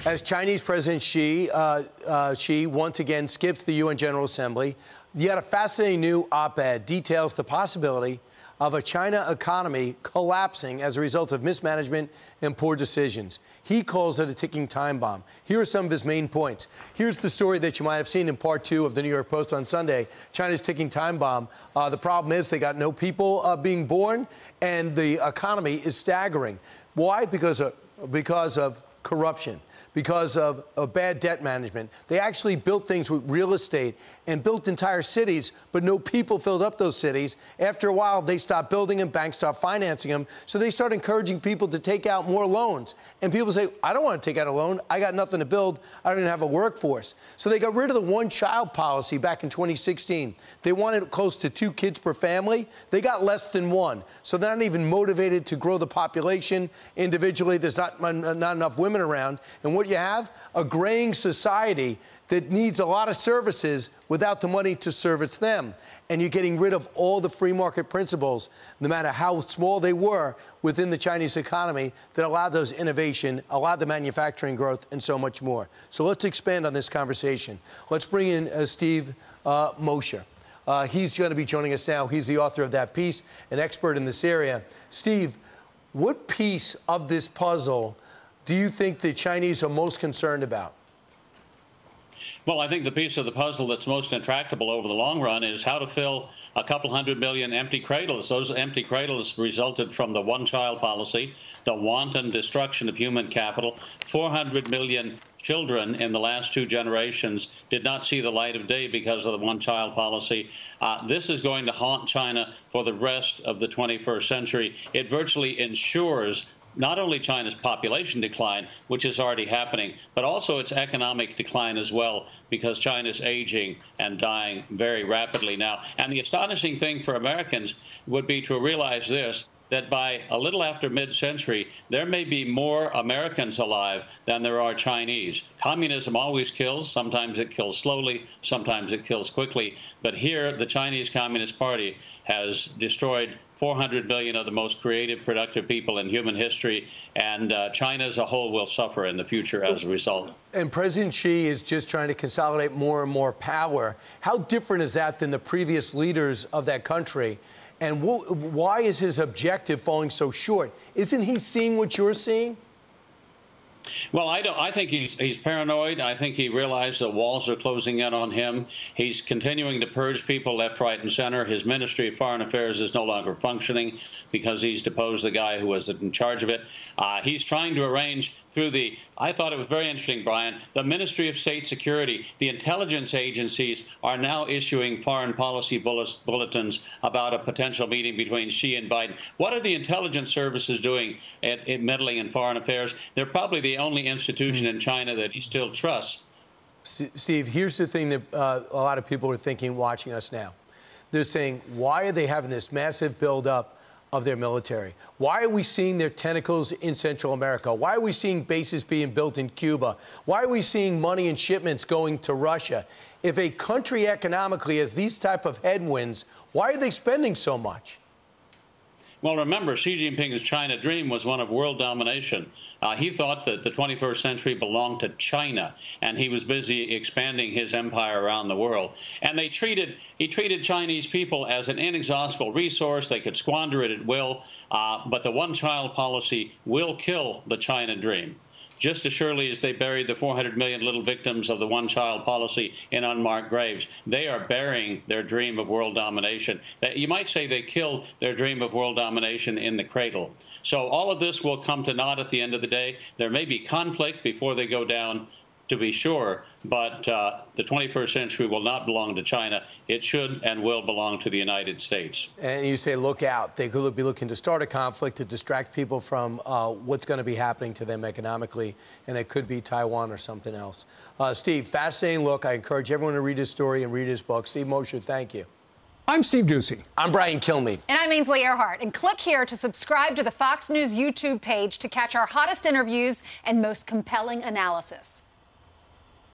As Chinese President Xi once again skips the UN General Assembly, yet a fascinating new op-ed details the possibility of a China economy collapsing as a result of mismanagement and poor decisions. He calls it a ticking time bomb. Here are some of his main points. Here's the story that you might have seen in part 2 of the New York Post on Sunday, China's ticking time bomb. The problem is they got no people being born, and the economy is staggering. Why? Because of corruption. Because of bad debt management. They actually built things with real estate and built entire cities, but no people filled up those cities. After a while, they stopped building them, banks stopped financing them, so they start encouraging people to take out more loans. And people say, I don't want to take out a loan. I got nothing to build. I don't even have a workforce. So they got rid of the one-child policy back in 2016. They wanted close to 2 kids per family. They got less than 1. So they're not even motivated to grow the population individually. There's not enough women around. And what you have? A graying society that needs a lot of services without the money to service them. And you're getting rid of all the free market principles, no matter how small they were, within the Chinese economy that allowed those innovation, allowed the manufacturing growth, and so much more. So let's expand on this conversation. Let's bring in Steve Mosher. He's going to be joining us now. He's the author of that piece, an expert in this area. Steve, what piece of this puzzle do you think the Chinese are most concerned about? Well, I think the piece of the puzzle that's most intractable over the long run is how to fill a couple 100 million empty cradles. Those empty cradles resulted from the one-child policy, the wanton destruction of human capital. 400 million children in the last 2 generations did not see the light of day because of the one-child policy. This is going to haunt China for the rest of the 21st century. It virtually ensures not only China's population decline, which is already happening, but also its economic decline as well, because China's aging and dying very rapidly now. And the astonishing thing for Americans would be to realize this, that by a little after mid-century, there may be more Americans alive than there are Chinese. Communism always kills. Sometimes it kills slowly, sometimes it kills quickly. But here, the Chinese Communist Party has destroyed 400 million of the most creative, productive people in human history, and China as a whole will suffer in the future as a result. And President Xi is just trying to consolidate more and more power. How different is that than the previous leaders of that country? And why is his objective falling so short? Isn't he seeing what you're seeing? Well, I think he's paranoid. I think he realized the walls are closing in on him. He's continuing to purge people left, right, and center. His Ministry of Foreign Affairs is no longer functioning because he's deposed the guy who was in charge of it. He's trying to arrange through I thought it was very interesting, Brian, the Ministry of State Security. The intelligence agencies are now issuing foreign policy bulletins about a potential meeting between Xi and Biden. What are the intelligence services doing at meddling in foreign affairs? They're probably the only institution in China that he still trusts. Steve, here's the thing that a lot of people are thinking watching us now. They're saying, why are they having this massive buildup of their military? Why are we seeing their tentacles in Central America? Why are we seeing bases being built in Cuba? Why are we seeing money and shipments going to Russia? If a country economically has these type of headwinds, why are they spending so much? Well, remember, Xi Jinping's China dream was one of world domination. He thought that the 21st century belonged to China, and he was busy expanding his empire around the world. And he treated Chinese people as an inexhaustible resource. They could squander it at will, but the one-child policy will kill the China dream. Just as surely as they buried the 400 million little victims of the one-child policy in unmarked graves, they are burying their dream of world domination. You might say they killed their dream of world domination in the cradle. So all of this will come to naught at the end of the day. There may be conflict before they go down, to be sure, but the 21st century will not belong to China. It should and will belong to the United States. And you say, look out. They could be looking to start a conflict to distract people from what's going to be happening to them economically, and it could be Taiwan or something else. Steve, fascinating look. I encourage everyone to read his story and read his book. Steve Mosher, thank you. I'm Steve Doocy. I'm Brian Kilmeade. And I'm Ainsley Earhart. And click here to subscribe to the Fox News YouTube page to catch our hottest interviews and most compelling analysis.